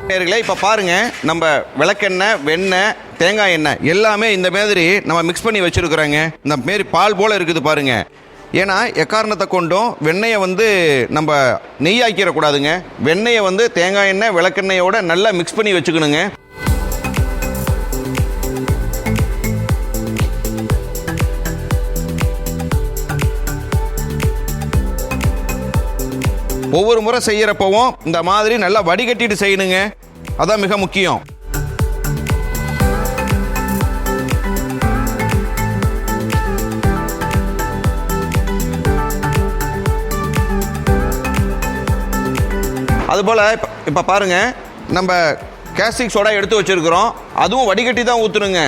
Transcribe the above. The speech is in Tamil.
நேயர்களே, இப்போ பாருங்கள், நம்ம விளக்கெண்ணெய், வெண்ணெய், தேங்காய் எண்ணெய் எல்லாமே இந்த மாதிரி நம்ம மிக்ஸ் பண்ணி வச்சுருக்குறோங்க. இந்த மாரி பால் போல் இருக்குது பாருங்கள். ஏன்னா எக்காரணத்தை கொண்டும் வெண்ணெயை வந்து நம்ம நெய்யாக்கிடக்கூடாதுங்க. வெண்ணெயை வந்து தேங்காய் எண்ணெய், விளக்கெண்ணெயோட நல்லா மிக்ஸ் பண்ணி வச்சுக்கணுங்க. ஒவ்வொரு முறை செய்கிறப்பவும் இந்த மாதிரி நல்லா வடிகட்டிட்டு செய்யணுங்க. அதான் மிக முக்கியம். அதுபோல் இப்போ பாருங்கள், நம்ம கேஸ்டிக் சோடா எடுத்து வச்சுருக்கிறோம். அதுவும் வடிகட்டி தான் ஊற்றணுங்க.